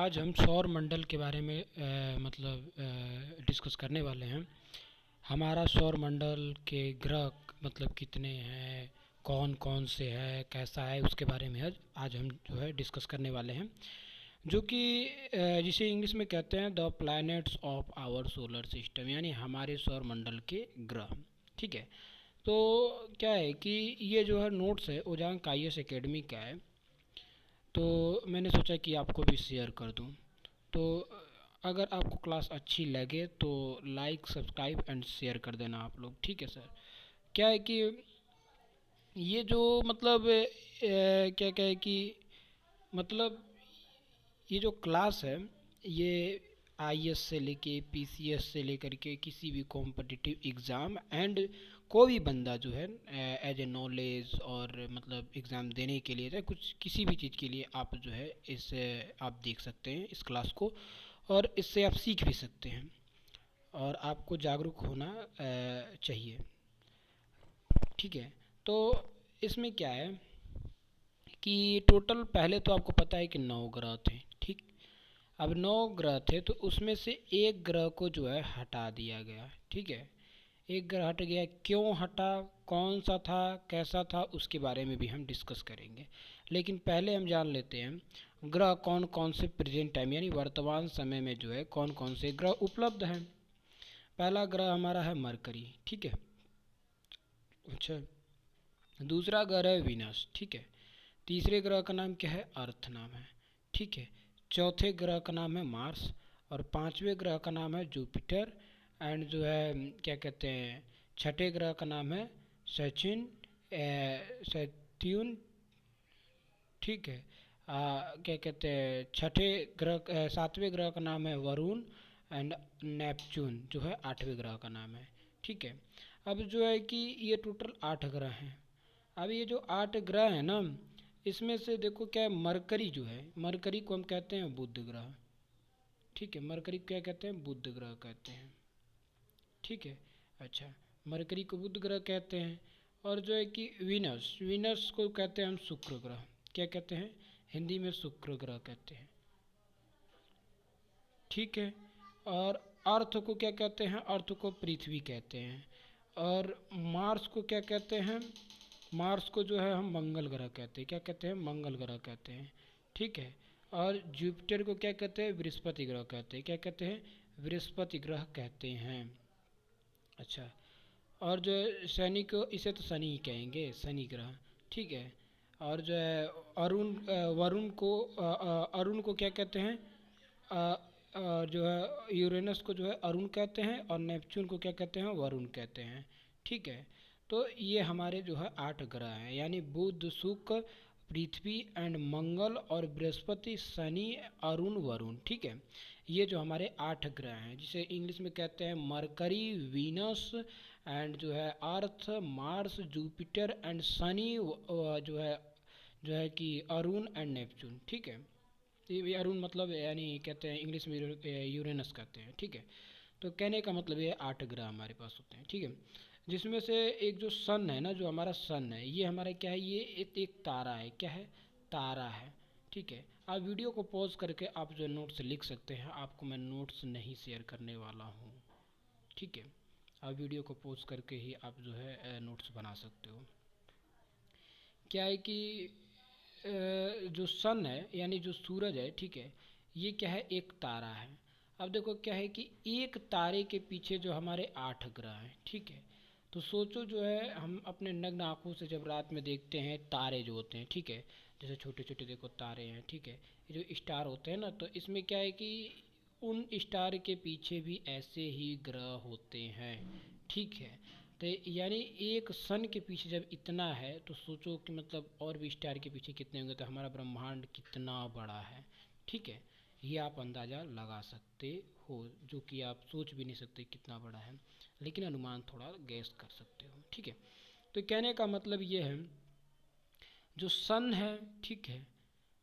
आज हम सौर मंडल के बारे में डिस्कस करने वाले हैं। हमारा सौर मंडल के ग्रह मतलब कितने हैं, कौन कौन से हैं, कैसा है, उसके बारे में आज हम जो है डिस्कस करने वाले हैं। जो कि जिसे इंग्लिश में कहते हैं the planets of our solar system, यानी हमारे सौर मंडल के ग्रह। ठीक है। तो क्या है कि ये जो है नोट्स है ओजांग IAS एकेडमी का है, तो मैंने सोचा कि आपको भी शेयर कर दूं। तो अगर आपको क्लास अच्छी लगे तो लाइक सब्सक्राइब एंड शेयर कर देना आप लोग। ठीक है सर। क्या है कि ये जो क्या क्या है कि मतलब ये जो क्लास है ये IAS से लेके PCS से लेकर के किसी भी कॉम्पिटिटिव एग्ज़ाम एंड कोई भी बंदा जो है एज ए नॉलेज और मतलब एग्ज़ाम देने के लिए चाहे कुछ किसी भी चीज़ के लिए आप जो है इस आप देख सकते हैं इस क्लास को, और इससे आप सीख भी सकते हैं और आपको जागरूक होना चाहिए। ठीक है। तो इसमें क्या है कि टोटल पहले तो आपको पता है कि 9 ग्रह थे। ठीक। अब 9 ग्रह थे तो उसमें से एक ग्रह को जो है हटा दिया गया। ठीक है। एक ग्रह हट गया, क्यों हटा, कौन सा था, कैसा था, उसके बारे में भी हम डिस्कस करेंगे। लेकिन पहले हम जान लेते हैं ग्रह कौन कौन से प्रेजेंट टाइम यानी वर्तमान समय में जो है कौन कौन से ग्रह उपलब्ध हैं। पहला ग्रह हमारा है मरकरी। ठीक है। अच्छा। दूसरा ग्रह है विनस। ठीक है। तीसरे ग्रह का नाम क्या है, अर्थ नाम है। ठीक है। चौथे ग्रह का नाम है मार्स। और पांचवें ग्रह का नाम है जुपिटर। एंड जो है क्या कहते हैं, छठे ग्रह का नाम है सचिन सैट्यून। ठीक है। क्या कहते हैं छठे ग्रह सातवें ग्रह का नाम है वरुण। एंड नेपच्यून जो है आठवें ग्रह का नाम है। ठीक है। अब जो है कि ये टोटल 8 ग्रह हैं। अब ये जो 8 ग्रह हैं ना, इसमें से देखो क्या है, मरकरी जो है, मरकरी को हम कहते हैं बुध ग्रह। ठीक है। मरकरी को क्या कहते हैं, बुध ग्रह कहते हैं। ठीक है। अच्छा। मरकरी को बुध ग्रह कहते हैं। और जो है कि विनस, विनस को कहते हैं हम शुक्र ग्रह। क्या कहते हैं, हिंदी में शुक्र ग्रह कहते हैं। ठीक है। और अर्थ को क्या कहते हैं, अर्थ को पृथ्वी कहते हैं। और मार्स को क्या कहते हैं, मार्स को जो है हम मंगल ग्रह कहते हैं। क्या कहते हैं, मंगल ग्रह कहते हैं। ठीक है। और जुपिटर को क्या कहते हैं, बृहस्पति ग्रह कहते हैं। क्या कहते हैं, बृहस्पति ग्रह कहते हैं। अच्छा। और जो है शनि को, इसे तो शनि ही कहेंगे, शनि ग्रह। ठीक है। और जो है वरुण को अरुण को क्या कहते हैं, जो है यूरेनस को जो है अरुण कहते हैं, और नेपच्यून को क्या कहते हैं, वरुण कहते हैं। ठीक है। तो ये हमारे जो है 8 ग्रह हैं, यानी बुध शुक्र पृथ्वी एंड मंगल और बृहस्पति शनि अरुण वरुण। ठीक है। ये जो हमारे 8 ग्रह हैं जिसे इंग्लिश में कहते हैं मरकरी, वीनस एंड जो है अर्थ, मार्स, जुपिटर एंड शनि, जो है कि अरुण एंड नेपच्यून। ठीक है। ये अरुण मतलब यानी कहते हैं इंग्लिश में यूरेनस कहते हैं। ठीक है। तो कहने का मतलब ये 8 ग्रह हमारे पास होते हैं। ठीक है। जिसमें से एक जो सन है ना, जो हमारा सन है, ये हमारा क्या है, ये एक तारा है। क्या है, तारा है। ठीक है। आप वीडियो को पॉज करके आप जो नोट्स लिख सकते हैं, आपको मैं नोट्स नहीं शेयर करने वाला हूँ। ठीक है। आप वीडियो को पॉज करके ही आप जो है नोट्स बना सकते हो। क्या है कि जो सन है यानी जो सूरज है, ठीक है, ये क्या है, एक तारा है। अब देखो क्या है कि एक तारे के पीछे जो हमारे 8 ग्रह हैं। ठीक है। तो सोचो जो है हम अपने नग्न आँखों से जब रात में देखते हैं तारे जो होते हैं, ठीक है, जैसे छोटे छोटे देखो तारे हैं। ठीक है। ये जो स्टार होते हैं ना, तो इसमें क्या है कि उन स्टार के पीछे भी ऐसे ही ग्रह होते हैं। ठीक है। तो यानी एक सन के पीछे जब इतना है तो सोचो कि मतलब और भी स्टार के पीछे कितने होंगे, तो हमारा ब्रह्मांड कितना बड़ा है। ठीक है। ये आप अंदाज़ा लगा सकते हो, जो कि आप सोच भी नहीं सकते कितना बड़ा है, लेकिन अनुमान थोड़ा गैस कर सकते हो। ठीक है। तो कहने का मतलब ये है जो सन है, ठीक है,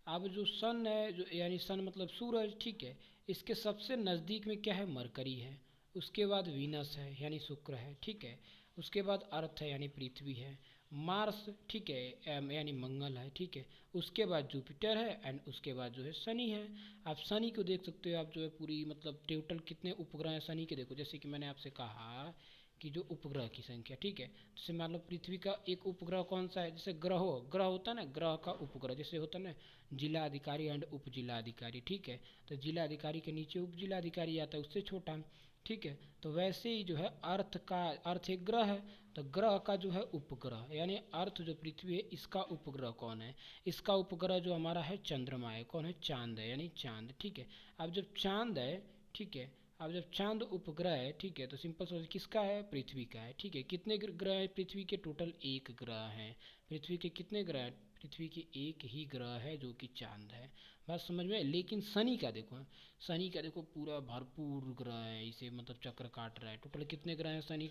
अब जो सन है, जो यानी सन मतलब सूरज, ठीक है, इसके सबसे नज़दीक में क्या है, मरकरी है। उसके बाद वीनस है यानी शुक्र है। ठीक है। उसके बाद अर्थ है यानी पृथ्वी है। मार्स, ठीक है, यानी मंगल है, ठीक है। उसके बाद जुपिटर है एंड उसके बाद जो है शनि है। आप शनि को देख सकते हो, आप जो है पूरी मतलब टोटल कितने उपग्रह हैं शनि के, देखो जैसे कि मैंने आपसे कहा कि जो उपग्रह की संख्या, ठीक है। जैसे मान लो पृथ्वी का एक उपग्रह कौन सा है, जैसे ग्रह होता है ना, ग्रह का उपग्रह जैसे होता है ना, जिला अधिकारी एंड उप जिला अधिकारी, ठीक है। तो जिला अधिकारी के नीचे उप जिला अधिकारी आता है, उससे छोटा, ठीक है। तो वैसे ही जो है अर्थ एक ग्रह है, तो ग्रह का जो है उपग्रह यानी अर्थ जो पृथ्वी है इसका उपग्रह कौन है, इसका उपग्रह जो हमारा है चंद्रमा है, कौन है, चांद है, यानी चांद, ठीक है। अब जब चांद है, ठीक है, अब जब चांद उपग्रह है, ठीक है, तो सिंपल सोच किसका है, पृथ्वी का है, ठीक है। कितने ग्रह है पृथ्वी के, टोटल एक ग्रह है पृथ्वी के, कितने ग्रह हैं पृथ्वी के, एक ही ग्रह है जो कि चांद है। बात समझ में। लेकिन शनि का देखो, शनि का देखो पूरा भरपूर ग्रह है, इसे मतलब चक्र काट रहा है। टोटल कितने ग्रह हैं शनि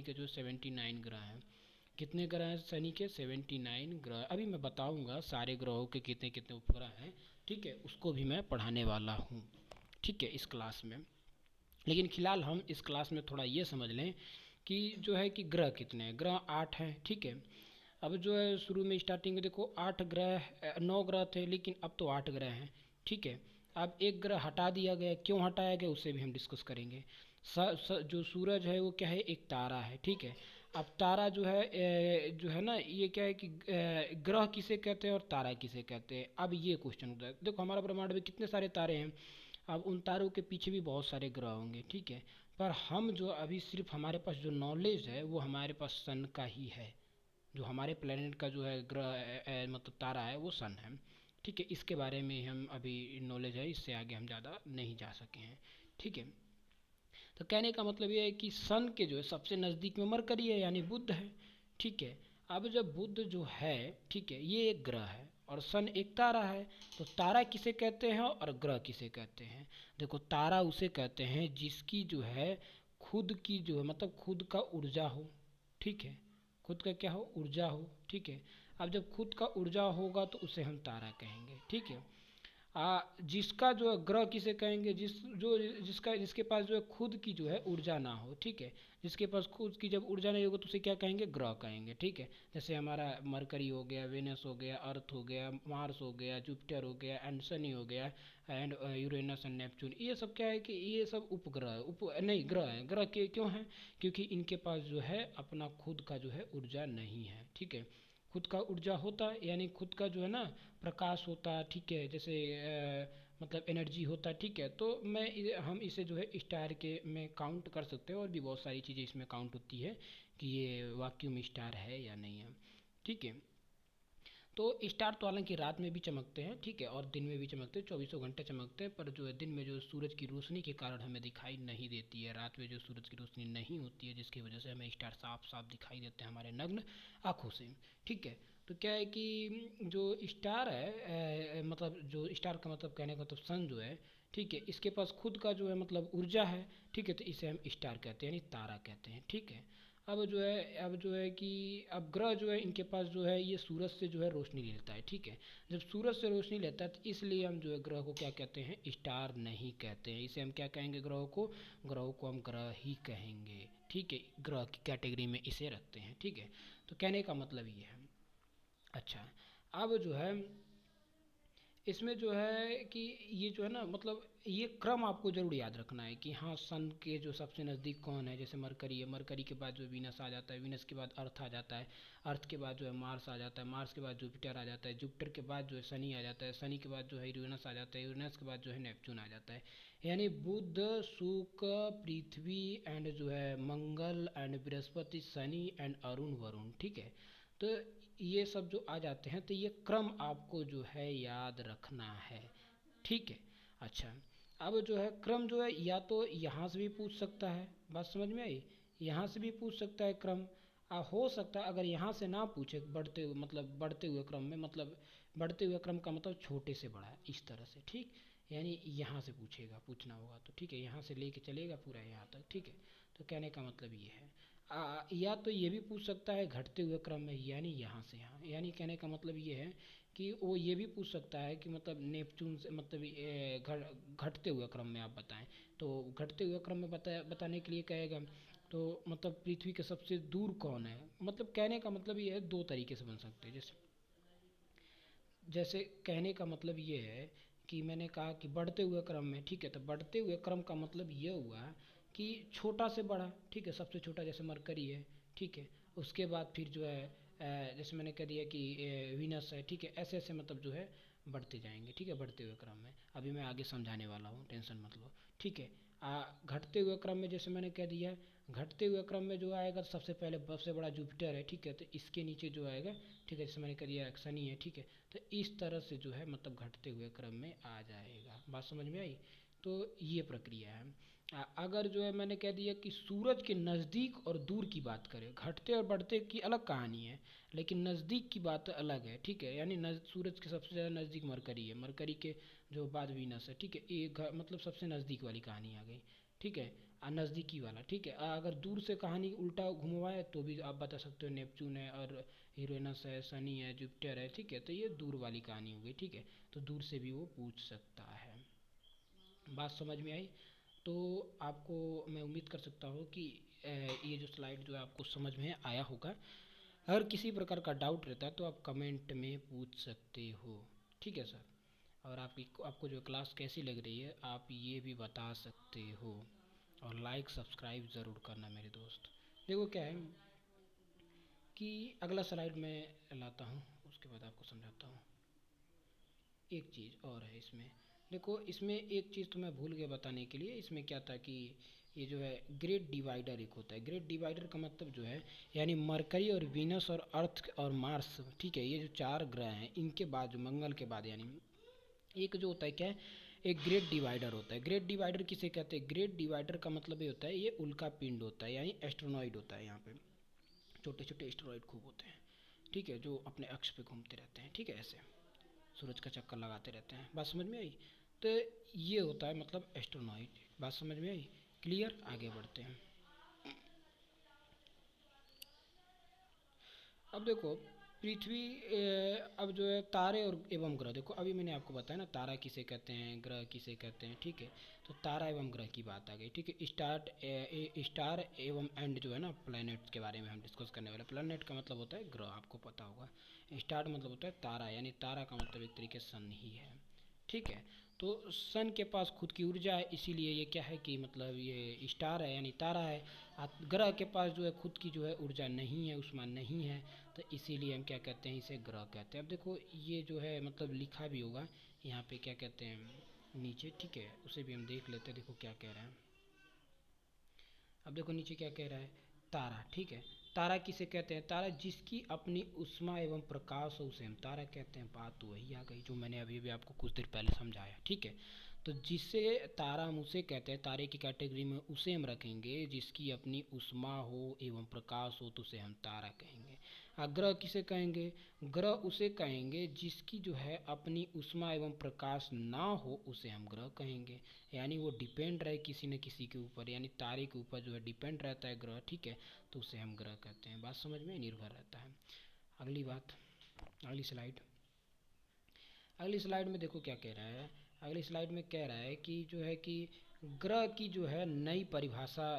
के जो 79 ग्रह हैं। कितने ग्रह हैं शनि के, 79 ग्रह। अभी मैं बताऊंगा सारे ग्रहों के कितने कितने उपग्रह हैं, ठीक है, उसको भी मैं पढ़ाने वाला हूँ, ठीक है, इस क्लास में। लेकिन फिलहाल हम इस क्लास में थोड़ा ये समझ लें कि जो है कि ग्रह कितने हैं, ग्रह 8 हैं, ठीक है। अब जो है शुरू में स्टार्टिंग में देखो 8 ग्रह, 9 ग्रह थे, लेकिन अब तो 8 ग्रह हैं, ठीक है। अब एक ग्रह हटा दिया गया, क्यों हटाया गया उससे भी हम डिस्कस करेंगे। जो सूरज है वो क्या है, एक तारा है, ठीक है। अब तारा जो है ना, ये क्या है कि ग्रह किसे कहते हैं और तारा किसे कहते हैं, अब ये क्वेश्चन होता है। देखो हमारा ब्रह्मांड में कितने सारे तारे हैं, अब उन तारों के पीछे भी बहुत सारे ग्रह होंगे, ठीक है। पर हम जो अभी सिर्फ हमारे पास जो नॉलेज है वो हमारे पास सन का ही है, जो हमारे प्लेनेट का जो है ग्रह मतलब तारा है वो सन है, ठीक है। इसके बारे में हम अभी नॉलेज है, इससे आगे हम ज़्यादा नहीं जा सके हैं, ठीक है। तो कहने का मतलब ये है कि सन के जो है सबसे नज़दीक में मरकरी है यानी बुध है, ठीक है। अब जब बुध जो है, ठीक है, ये एक ग्रह है और सन एक तारा है, तो तारा किसे कहते हैं और ग्रह किसे कहते हैं। देखो तारा उसे कहते हैं जिसकी जो है खुद की जो है मतलब खुद का ऊर्जा हो, ठीक है, खुद का क्या हो, ऊर्जा हो, ठीक है। अब जब खुद का ऊर्जा होगा तो उसे हम तारा कहेंगे, ठीक है। जिसका जो है ग्रह किसे कहेंगे, जिसके पास जो है खुद की जो है ऊर्जा ना हो, ठीक है। जिसके पास खुद की जब ऊर्जा नहीं होगा तो उसे क्या कहेंगे, ग्रह कहेंगे, ठीक है। जैसे हमारा मरकरी हो गया, वेनस हो गया, अर्थ हो गया, मार्स हो गया, जुपिटर हो गया एंड शनि हो गया एंड यूरेनस एंड नेपच्यून, ये सब क्या है कि ये सब उपग्रह नहीं ग्रह हैं। ग्रह के क्यों हैं, क्योंकि इनके पास जो है अपना खुद का जो है ऊर्जा नहीं है, ठीक है। खुद का ऊर्जा होता है यानी खुद का जो है ना प्रकाश होता है, ठीक है, जैसे मतलब एनर्जी होता है, ठीक है। तो हम इसे जो है स्टार के में काउंट कर सकते हैं, और भी बहुत सारी चीज़ें इसमें काउंट होती है कि ये वाक्यूम स्टार है या नहीं है, ठीक है। तो स्टार तो हालांकि रात में भी चमकते हैं, ठीक है, और दिन में भी चमकते हैं, चौबीसों घंटे चमकते हैं, पर जो है दिन में जो सूरज की रोशनी के कारण हमें दिखाई नहीं देती है, रात में जो सूरज की रोशनी नहीं होती है जिसकी वजह से हमें स्टार साफ साफ दिखाई देते हैं हमारे नग्न आँखों से, ठीक है। तो क्या है कि जो स्टार है मतलब जो स्टार का मतलब कहने का मतलब सन जो है, ठीक है, इसके पास खुद का जो है मतलब ऊर्जा है, ठीक है। तो इसे हम स्टार कहते हैं यानी तारा कहते हैं, ठीक है। अब जो है कि अब ग्रह जो है इनके पास जो है ये सूरज से जो है रोशनी लेता है, ठीक है। जब सूरज से रोशनी लेता है तो इसलिए हम जो है ग्रह को क्या कहते हैं, स्टार नहीं कहते हैं, इसे हम क्या कहेंगे, ग्रहों को हम ग्रह ही कहेंगे, ठीक है। ग्रह की कैटेगरी में इसे रखते हैं, ठीक है। तो कहने का मतलब ये है। अच्छा, अब जो है इसमें जो है कि ये जो है ना मतलब ये क्रम आपको ज़रूर याद रखना है कि हाँ सन के जो सबसे नज़दीक कौन है, जैसे मरकरी है, मरकरी के बाद जो वीनस आ जाता है, वीनस के बाद अर्थ आ जाता है, अर्थ के बाद जो है मार्स आ जाता है, मार्स के बाद जुपिटर आ जाता है, जुपिटर के बाद जो है शनि आ जाता है, शनि के बाद जो है यूरेनस आ जाता है, यूरेनस के बाद जो है नेपच्यून आ जाता है। यानी बुध, शुक्र, पृथ्वी एंड जो है मंगल एंड बृहस्पति, शनि एंड अरुण वरुण, ठीक है। तो ये सब जो आ जाते हैं तो ये क्रम आपको जो है याद रखना है, ठीक है। अच्छा, अब जो है क्रम जो है या तो यहाँ से भी पूछ सकता है, बात समझ में आई, यहाँ से भी पूछ सकता है क्रम। हो सकता है अगर यहाँ से ना पूछे बढ़ते हुए मतलब बढ़ते हुए क्रम में, मतलब बढ़ते हुए क्रम का मतलब छोटे से बड़ा इस तरह से, ठीक, यानी यहाँ से पूछना होगा तो ठीक है, यहाँ से लेके चलेगा पूरा यहाँ तक, ठीक है। तो कहने का मतलब ये है। या तो ये भी पूछ सकता है घटते हुए क्रम में यानी यहाँ से यहाँ, यानी कहने का मतलब ये है कि वो ये भी पूछ सकता है कि मतलब नेपच्यून से मतलब घटते हुए क्रम में आप बताएं, तो घटते हुए क्रम में बताने के लिए कहेगा तो मतलब पृथ्वी के सबसे दूर कौन है, मतलब कहने का मतलब ये है, दो तरीके से बन सकते हैं। जैसे जैसे कहने का मतलब ये है कि मैंने कहा कि बढ़ते हुए क्रम में, ठीक है, तो बढ़ते हुए क्रम का मतलब ये हुआ कि छोटा से बड़ा, ठीक है, सबसे छोटा जैसे मरकरी है, ठीक है, उसके बाद फिर जो है जैसे मैंने कह दिया कि वीनस है, ठीक है, ऐसे ऐसे मतलब जो है बढ़ते जाएंगे, ठीक है, बढ़ते हुए क्रम में। अभी मैं आगे समझाने वाला हूँ, टेंशन मत लो, ठीक है। घटते हुए क्रम में जैसे मैंने कह दिया, घटते हुए क्रम में जो आएगा सबसे पहले सबसे बड़ा जुपिटर है, ठीक है, तो इसके नीचे जो आएगा, ठीक है, जैसे मैंने कह दिया शनि है, ठीक है, तो इस तरह से जो है मतलब घटते हुए क्रम में आ जाएगा। बात समझ में आई? तो ये प्रक्रिया है। अगर जो है मैंने कह दिया कि सूरज के नज़दीक और दूर की बात करें, घटते और बढ़ते की अलग कहानी है, लेकिन नज़दीक की बात अलग है, ठीक है, यानी सूरज के सबसे ज़्यादा नज़दीक मरकरी है, मरकरी के जो बाद वीनस है, ठीक है, ये मतलब सबसे नज़दीक वाली कहानी आ गई, ठीक है, नज़दीकी वाला, ठीक है। अगर दूर से कहानी उल्टा घुमवाए तो भी आप बता सकते हो नेपच्यून है और यूरेनस है, शनि है, जुपिटर है, ठीक है, तो ये दूर वाली कहानी हो गई, ठीक है, तो दूर से भी वो पूछ सकता है। बात समझ में आई? तो आपको मैं उम्मीद कर सकता हूँ कि ये जो स्लाइड जो है आपको समझ में आया होगा। अगर किसी प्रकार का डाउट रहता है तो आप कमेंट में पूछ सकते हो, ठीक है सर। और आपको जो क्लास कैसी लग रही है आप ये भी बता सकते हो, और लाइक सब्सक्राइब ज़रूर करना मेरे दोस्त। देखो क्या है कि अगला स्लाइड मैं लाता हूँ, उसके बाद आपको समझाता हूँ। एक चीज़ और है इसमें, देखो इसमें एक चीज़ तो मैं भूल गया बताने के लिए। इसमें क्या था कि ये जो है ग्रेट डिवाइडर एक होता है। ग्रेट डिवाइडर का मतलब जो है यानी मरकरी और वीनस और अर्थ और मार्स, ठीक है, ये जो चार ग्रह हैं इनके बाद जो मंगल के बाद यानी एक जो होता है क्या है, एक ग्रेट डिवाइडर होता है। ग्रेट डिवाइडर किसे कहते हैं? ग्रेट डिवाइडर का मतलब ये होता है, ये उल्का पिंड होता है यानी एस्ट्रोनॉइड होता है। यहाँ पे छोटे छोटे एस्ट्रॉइड खूब होते हैं, ठीक है, जो अपने अक्ष पे घूमते रहते हैं, ठीक है, ऐसे सूरज का चक्कर लगाते रहते हैं। बात समझ में आई? तो ये होता है मतलब एस्ट्रोनॉइड। बात समझ में आई? क्लियर? आगे बढ़ते हैं। अब देखो पृथ्वी अब जो है तारे और एवं ग्रह, देखो अभी मैंने आपको बताया ना तारा किसे कहते हैं, ग्रह किसे कहते हैं, ठीक है, तो तारा एवं ग्रह की बात आ गई, ठीक है। स्टार एवं एंड जो है ना प्लैनेट के बारे में हम डिस्कस करने वाले। प्लैनेट का मतलब होता है ग्रह, आपको पता होगा। स्टार मतलब होता है तारा, यानी तारा का मतलब एक तरीके से सन ही है, ठीक है। तो सन के पास खुद की ऊर्जा है, इसीलिए ये क्या है कि मतलब ये स्टार है यानी तारा है। ग्रह के पास जो है खुद की जो है ऊर्जा नहीं है, ऊष्मा नहीं है, तो इसीलिए हम क्या कहते हैं, इसे ग्रह कहते हैं। अब देखो ये जो है मतलब लिखा भी होगा यहाँ पे क्या कहते हैं नीचे, ठीक है, उसे भी हम देख लेते हैं। देखो क्या कह रहा है, अब देखो नीचे क्या कह रहा है, तारा, ठीक है। तारा किसे कहते हैं? तारा जिसकी अपनी उष्मा एवं प्रकाश हो उसे हम तारा कहते हैं। बात तो वही आ गई जो मैंने अभी अभी आपको कुछ देर पहले समझाया, ठीक है। तो जिसे तारा हम उसे कहते हैं, तारे की कैटेगरी में उसे हम रखेंगे जिसकी अपनी उष्मा हो एवं प्रकाश हो, तो उसे हम तारा कहेंगे। ग्रह किसे कहेंगे? ग्रह उसे कहेंगे जिसकी जो है अपनी उष्मा एवं प्रकाश ना हो, उसे हम ग्रह कहेंगे। यानी वो डिपेंड रहे किसी न किसी के ऊपर, यानी तारे के ऊपर जो है डिपेंड रहता है ग्रह, ठीक है, तो उसे हम ग्रह कहते हैं। बात समझ में? निर्भर रहता है। अगली बात, अगली स्लाइड। अगली स्लाइड में देखो क्या कह रहा है। अगली स्लाइड में कह रहा है कि जो है कि ग्रह की जो है नई परिभाषा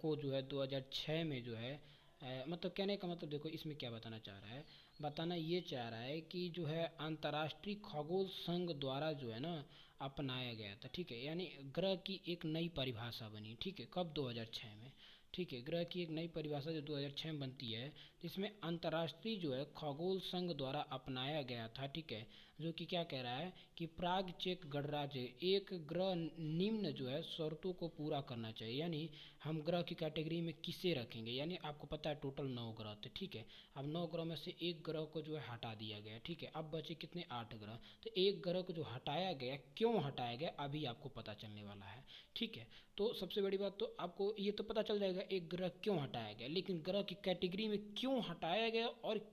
को जो है 2006 में जो है मतलब कहने का मतलब देखो इसमें क्या बताना चाह रहा है, बताना ये चाह रहा है कि जो है अंतर्राष्ट्रीय खगोल संघ द्वारा जो है ना अपनाया गया था, ठीक है, यानी ग्रह की एक नई परिभाषा बनी, ठीक है, कब? 2006 में, ठीक है। ग्रह की एक नई परिभाषा जो 2006 में बनती है, जिसमें अंतर्राष्ट्रीय जो है खगोल संघ द्वारा अपनाया गया था, ठीक है, जो कि क्या कह रहा है कि प्राग चेक गणराज्य एक ग्रह निम्न जो है शर्तों को पूरा करना चाहिए। यानी हम ग्रह की कैटेगरी में किसे रखेंगे, यानी आपको पता है टोटल 9 ग्रह थे, ठीक है। अब 9 ग्रह में से एक ग्रह को जो है हटा दिया गया, ठीक है, अब बचे कितने? 8 ग्रह। तो एक ग्रह को जो हटाया गया, क्यों हटाया गया, अभी आपको पता चलने वाला है, ठीक है। तो सबसे बड़ी बात तो आपको ये तो पता चल जाएगा एक ग्रह क्यों हटाया गया, लेकिन ग्रह की कैटेगरी में क्यों हटाया गया और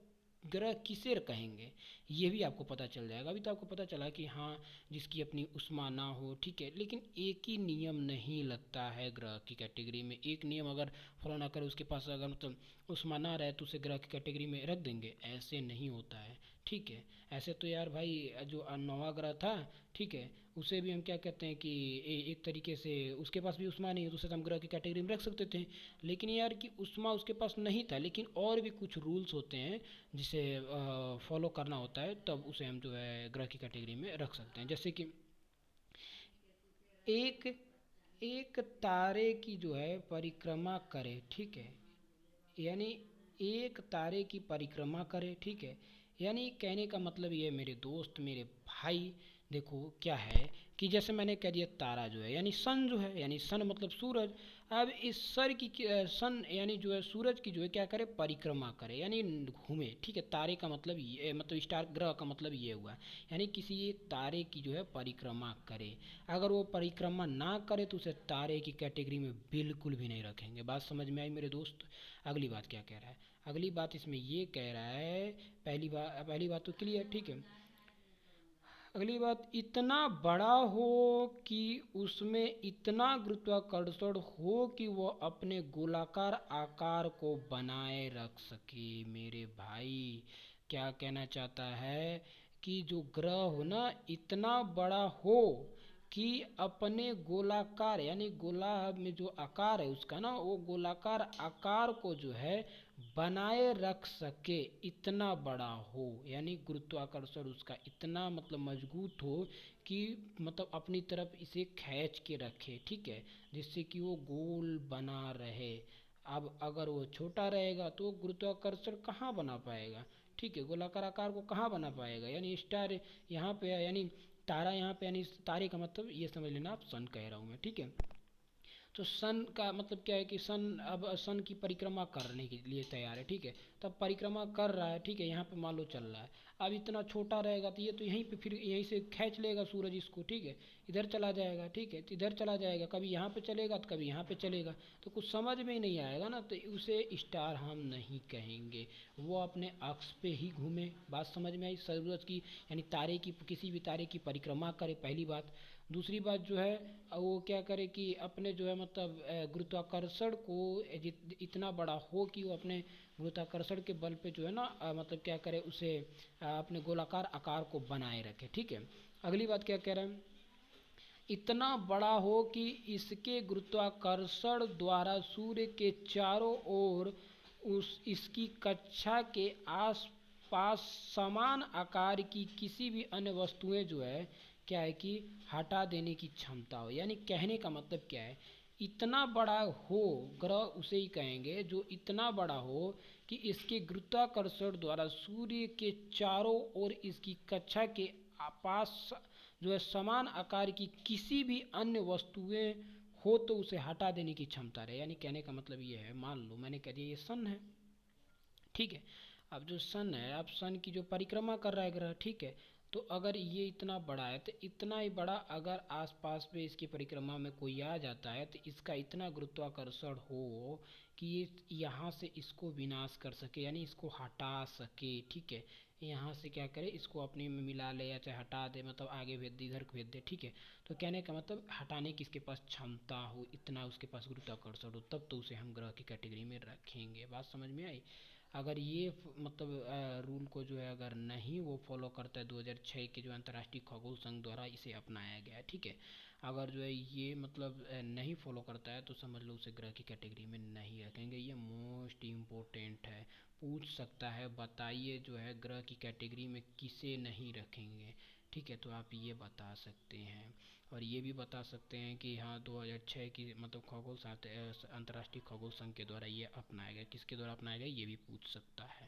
ग्रह किसे कहेंगे ये भी आपको पता चल जाएगा। अभी तो आपको पता चला कि हाँ जिसकी अपनी उष्मा ना हो, ठीक है, लेकिन एक ही नियम नहीं लगता है ग्रह की कैटेगरी में। एक नियम अगर फॉलो ना करे, उसके पास अगर मतलब उष्मा ना रहे तो उसे ग्रह की कैटेगरी में रख देंगे, ऐसे नहीं होता है, ठीक है। ऐसे तो यार भाई जो 9वां ग्रह था, ठीक है, उसे भी हम क्या कहते हैं कि एक तरीके से उसके पास भी उष्मा नहीं है तो उसे तो हम ग्रह की कैटेगरी में रख सकते थे। लेकिन यार कि उष्मा उसके पास नहीं था, लेकिन और भी कुछ रूल्स होते हैं जिसे फॉलो करना होता है, तब उसे हम जो है ग्रह की कैटेगरी में रख सकते हैं। जैसे कि एक एक तारे की जो है परिक्रमा करे, ठीक है, यानी एक तारे की परिक्रमा करे, ठीक है। यानी कहने का मतलब ये मेरे दोस्त मेरे भाई, देखो क्या है कि जैसे मैंने कह दिया तारा जो है यानी सन जो है, यानी सन मतलब सूरज। अब इस सन यानी जो है सूरज की जो है क्या करे, परिक्रमा करे यानी घूमे, ठीक है। तारे का मतलब ये मतलब स्टार ग्रह का मतलब ये हुआ, यानी किसी एक तारे की जो है परिक्रमा करे। अगर वो परिक्रमा ना करे तो उसे तारे की कैटेगरी में बिल्कुल भी नहीं रखेंगे। बात समझ में आई मेरे दोस्त? अगली बात क्या कह रहा है, अगली बात इसमें ये कह रहा है, पहली बात तो क्लियर, ठीक है। अगली बात, इतना बड़ा हो कि उसमें इतना गुरुत्वाकर्षण हो कि वो अपने गोलाकार आकार को बनाए रख सके। मेरे भाई क्या कहना चाहता है कि जो ग्रह हो ना इतना बड़ा हो कि अपने गोलाकार यानी गोला में जो आकार है उसका ना, वो गोलाकार आकार को जो है बनाए रख सके, इतना बड़ा हो, यानी गुरुत्वाकर्षण उसका इतना मतलब मजबूत हो कि मतलब अपनी तरफ इसे खींच के रखे, ठीक है, जिससे कि वो गोल बना रहे। अब अगर वो छोटा रहेगा तो गुरुत्वाकर्षण कहाँ बना पाएगा, ठीक है, गोलाकार आकार को कहाँ बना पाएगा। यानी स्टार यहाँ पे है, यानी तारा यहाँ पे, यानी तारे का मतलब ये समझ लेना आप सन कह रहा हूँ मैं, ठीक है। तो सन का मतलब क्या है कि सन अब सन की परिक्रमा करने के लिए तैयार है, ठीक है। तब परिक्रमा कर रहा है, ठीक है, यहाँ पे मान लो चल रहा है। अब इतना छोटा रहेगा तो ये तो यहीं पे फिर यहीं से खींच लेगा सूरज इसको, ठीक है, इधर चला जाएगा, ठीक है, तो इधर चला जाएगा, कभी यहाँ पे चलेगा तो कभी यहाँ पे चलेगा, तो कुछ समझ में ही नहीं आएगा ना, तो उसे स्टार हम नहीं कहेंगे। वो अपने अक्ष पे ही घूमे। बात समझ में आई? सूरज की यानी तारे की, किसी भी तारे की परिक्रमा करे, पहली बात। दूसरी बात जो है वो क्या करे कि अपने जो है मतलब गुरुत्वाकर्षण को इतना बड़ा हो कि वो अपने गुरुत्वाकर्षण के बल पे जो है ना मतलब क्या करे उसे अपने गोलाकार आकार को बनाए रखे, ठीक है। अगली बात क्या कह रहे हैं, इतना बड़ा हो कि इसके गुरुत्वाकर्षण द्वारा सूर्य के चारों ओर उस इसकी कक्षा के आस पास समान आकार की किसी भी अन्य वस्तुएं जो है क्या है कि हटा देने की क्षमता हो। यानी कहने का मतलब क्या है, इतना बड़ा हो ग्रह उसे ही कहेंगे जो इतना बड़ा हो कि इसके गुरुत्वाकर्षण द्वारा सूर्य के चारों ओर इसकी कक्षा के पास जो है समान आकार की किसी भी अन्य वस्तुएं हो तो उसे हटा देने की क्षमता रहे। यानी कहने का मतलब ये है, मान लो मैंने कह दिया ये सन है, ठीक है। अब जो सन है, अब सन की जो परिक्रमा कर रहा है ग्रह, ठीक है, तो अगर ये इतना बड़ा है तो इतना ही बड़ा अगर आसपास में इसकी परिक्रमा में कोई आ जाता है तो इसका इतना गुरुत्वाकर्षण हो कि ये यहाँ से इसको विनाश कर सके, यानी इसको हटा सके, ठीक है। यहाँ से क्या करे, इसको अपने में मिला ले या चाहे हटा दे, मतलब आगे भेज दे इधर भेज दे, ठीक है। तो कहने का मतलब हटाने की इसके पास क्षमता हो, इतना उसके पास गुरुत्वाकर्षण हो, तब तो उसे हम ग्रह की कैटेगरी में रखेंगे। बात समझ में आई? अगर ये मतलब रूल को जो है अगर नहीं वो फॉलो करता है, 2006 के जो अंतर्राष्ट्रीय खगोल संघ द्वारा इसे अपनाया गया है, ठीक है, अगर जो है ये मतलब नहीं फॉलो करता है तो समझ लो उसे ग्रह की कैटेगरी में नहीं रखेंगे। ये मोस्ट इम्पोर्टेंट है, पूछ सकता है बताइए जो है ग्रह की कैटेगरी में किसे नहीं रखेंगे, ठीक है, तो आप ये बता सकते हैं। और ये भी बता सकते हैं कि हाँ 2006 की मतलब अंतर्राष्ट्रीय खगोल संघ के द्वारा ये अपनाया गया, किसके द्वारा अपनाया गया ये भी पूछ सकता है।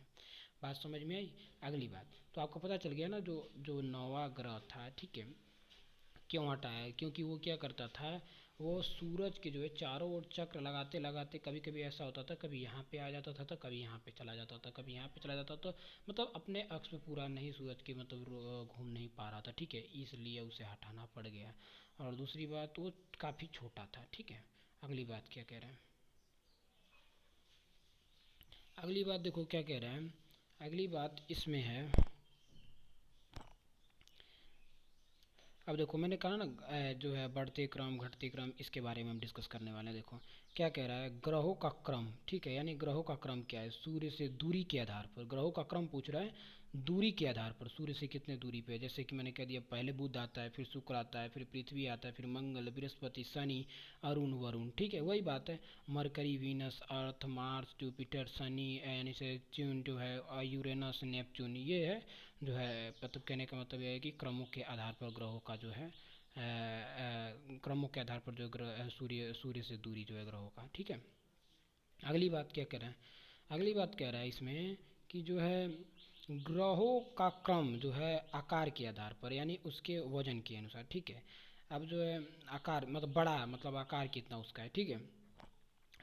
बात समझ में आई? अगली बात, तो आपको पता चल गया ना जो जो नौवां ग्रह था, ठीक है, क्यों हटाया, क्योंकि वो क्या करता था, वो सूरज के जो है चारों ओर चक्र लगाते लगाते कभी कभी ऐसा होता था, कभी यहाँ पे आ जाता था तो कभी यहाँ पे चला जाता था, कभी यहाँ पे चला जाता था, तो मतलब अपने अक्ष पे पूरा नहीं सूरज के मतलब घूम नहीं पा रहा था, ठीक है, इसलिए उसे हटाना पड़ गया। और दूसरी बात वो काफ़ी छोटा था, ठीक है। अगली बात क्या कह रहे हैं, अगली बात देखो क्या कह रहे हैं, अगली बात इसमें है, अब देखो मैंने कहा ना जो है बढ़ते क्रम घटते क्रम इसके बारे में हम डिस्कस करने वाले हैं। देखो क्या कह रहा है, ग्रहों का क्रम, ठीक है, यानी ग्रहों का क्रम क्या है, सूर्य से दूरी के आधार पर ग्रहों का क्रम पूछ रहा है, दूरी के आधार पर, सूर्य से कितने दूरी पे है। जैसे कि मैंने कह दिया पहले बुध आता है, फिर शुक्र आता है, फिर पृथ्वी आता है, फिर मंगल, बृहस्पति, शनि, अरुण, वरुण। ठीक है, वही बात है। मरकरी, वीनस, अर्थ, मार्स, जुपिटर, शनि, यानी से च्यून जो है, यूरेनस, नेपच्यून, ये है जो है, मतलब कहने का मतलब यह है कि क्रमों के आधार पर ग्रहों का जो है क्रमों के आधार पर जो ग्रह सूर्य सूर्य से दूरी जो है ग्रहों का। ठीक है, अगली बात क्या कह रहा है, अगली बात कह रहा है इसमें कि जो है ग्रहों का क्रम जो है आकार के आधार पर, यानी उसके वजन के अनुसार। ठीक है, अब जो है आकार मतलब बड़ा, मतलब आकार कितना उसका है। ठीक है,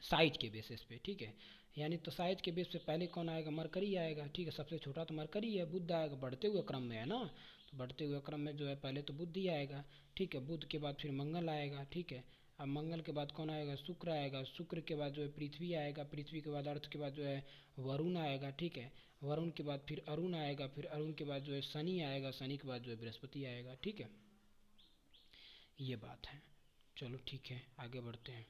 साइज के बेसिस पे। ठीक है, यानी तो साइज के बेस पे पहले कौन आएगा, मरकरी आएगा। ठीक है, सबसे छोटा तो मरकरी है। बुध आएगा बढ़ते हुए क्रम में, है ना, तो बढ़ते हुए क्रम में जो है पहले तो बुध ही आएगा। ठीक है, बुध के बाद फिर मंगल आएगा। ठीक है, अब मंगल के बाद कौन आएगा, शुक्र आएगा। शुक्र के बाद जो है पृथ्वी आएगा। पृथ्वी के बाद अर्थ के बाद जो है वरुण आएगा। ठीक है, वरुण के बाद फिर अरुण आएगा। फिर अरुण के बाद जो है शनि आएगा। शनि के बाद जो है बृहस्पति आएगा। ठीक है, ये बात है। चलो ठीक है, आगे बढ़ते हैं।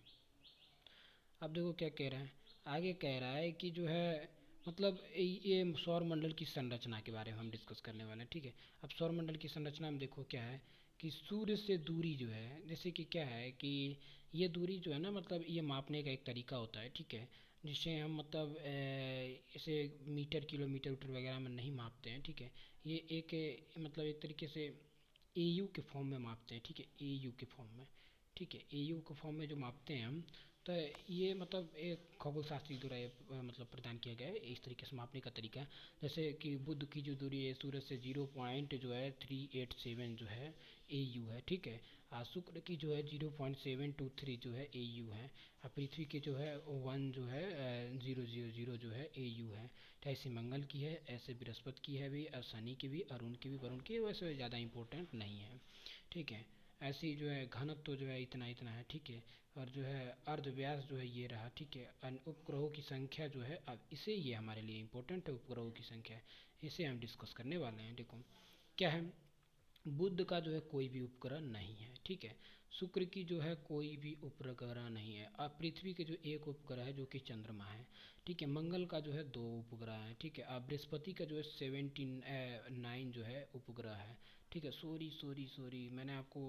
अब देखो क्या कह रहा है, आगे कह रहा है कि जो है मतलब ये सौर मंडल की संरचना के बारे में हम डिस्कस करने वाले हैं। ठीक है, अब सौर मंडल की संरचना में देखो क्या है कि सूर्य से दूरी जो है, जैसे कि क्या है कि ये दूरी जो है ना, मतलब ये मापने का एक तरीका होता है। ठीक है, जिससे हम मतलब इसे मीटर, किलोमीटर मीटर वगैरह में नहीं मापते हैं। ठीक है, ये एक मतलब एक तरीके से एयू के फॉर्म में मापते हैं। ठीक है, एयू के फॉर्म में। ठीक है, एयू के फॉर्म में जो मापते हैं हम, तो ये मतलब एक खगोल शास्त्री द्वारा मतलब प्रदान किया गया है इस तरीके से मापने का तरीका। जैसे कि बुध की जो दूरी है सूर्य से 0 जो है 387 जो है एयू है। ठीक है, शुक्र की जो है 0.723 जो है एयू है। और पृथ्वी की जो है 1 जो है 000 जो है एयू है। तो ऐसे मंगल की है, ऐसे बृहस्पति की है भी, और शनि की भी, अरुण की भी। वरुण की वैसे ज़्यादा इंपॉर्टेंट नहीं है। ठीक है, ऐसी जो है घनत्व तो जो है इतना इतना है। ठीक है, और जो है अर्ध व्यास जो है ये रहा। ठीक है, उपग्रहों की संख्या जो है, अब इसे ये हमारे लिए इम्पोर्टेंट है, उपग्रहों की संख्या, इसे हम डिस्कस करने वाले हैं। देखो क्या है, बुध का जो है कोई भी उपग्रह नहीं है। ठीक है, शुक्र की जो है कोई भी उपग्रह नहीं है। अब पृथ्वी के जो एक उपग्रह है जो कि चंद्रमा है। ठीक है, मंगल का जो है 2 उपग्रह है। ठीक है, अब बृहस्पति का जो है 79 जो है उपग्रह है। ठीक है, सॉरी सॉरी सॉरी, मैंने आपको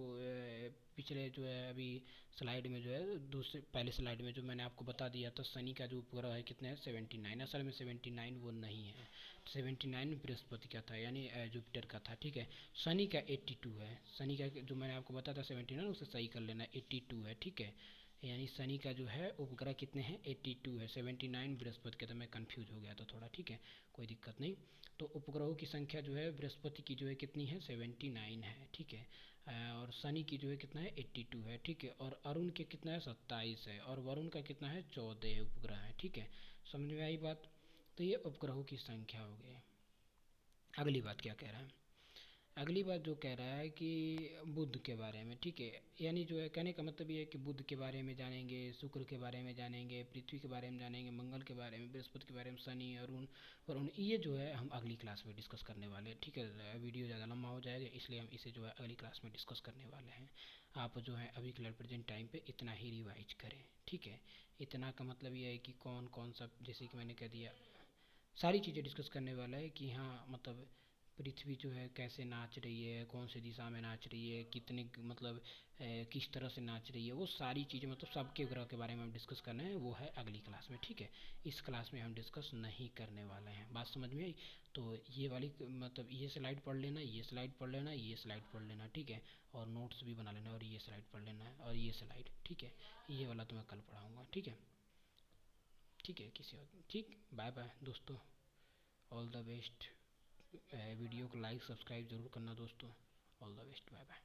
पिछले जो है अभी स्लाइड में जो है दूसरे पहले स्लाइड में जो मैंने आपको बता दिया था, शनि का जो उपग्रह है कितने हैं, 79। असल में 79 वो नहीं है, 79 बृहस्पति का था, यानी जुपिटर का था। ठीक है, शनि का 82 है। शनि का जो मैंने आपको बताया था 79, उसे सही कर लेना, 82 है। ठीक है, यानी शनि का जो है उपग्रह कितने हैं, 82 है। 79 बृहस्पति का, तो मैं कंफ्यूज हो गया था थोड़ा। ठीक है, कोई दिक्कत नहीं। तो उपग्रहों की संख्या जो है बृहस्पति की जो है कितनी है, 79 है। ठीक है, और शनि की जो है कितना है, 82 है। ठीक है, और अरुण के कितना है, 27 है। और वरुण का कितना है, 14 उपग्रह है। ठीक है, समझ में आई बात। तो ये उपग्रहों की संख्या हो गई। अगली बात क्या कह रहा है, अगली बात जो कह रहा है कि बुध के बारे में। ठीक है, यानी जो है कहने का मतलब ये है कि बुध के बारे में जानेंगे, शुक्र के बारे में जानेंगे, पृथ्वी के बारे में जानेंगे, मंगल के बारे में, बृहस्पति के बारे में, शनि, अरुण, वरुण, ये जो है हम अगली क्लास में डिस्कस करने वाले हैं। ठीक है, वीडियो ज़्यादा लंबा हो जाएगा, इसलिए हम इसे जो है अगली क्लास में डिस्कस करने वाले हैं। आप जो है अभी के प्रेजेंट टाइम पे इतना ही रिवाइज करें। ठीक है, इतना का मतलब ये है कि कौन कौन सा, जैसे कि मैंने कह दिया, सारी चीज़ें डिस्कस करने वाला है कि हाँ मतलब पृथ्वी जो है कैसे नाच रही है, कौन सी दिशा में नाच रही है, कितने मतलब किस तरह से नाच रही है, वो सारी चीज़ें मतलब सबके ग्रह के बारे में हम डिस्कस करना है, वो है अगली क्लास में। ठीक है, इस क्लास में हम डिस्कस नहीं करने वाले हैं। बात समझ में आई। तो ये वाली मतलब ये स्लाइड पढ़ लेना, ये स्लाइड पढ़ लेना, ये स्लाइड पढ़ लेना। ठीक है, और नोट्स भी बना लेना, और ये स्लाइड पढ़ लेना है, और ये स्लाइड। ठीक है, ये वाला तो मैं कल पढ़ाऊँगा। ठीक है, ठीक है, किसी और, ठीक, बाय बाय दोस्तों, ऑल द बेस्ट। वीडियो को लाइक सब्सक्राइब जरूर करना दोस्तों। All the best, bye bye.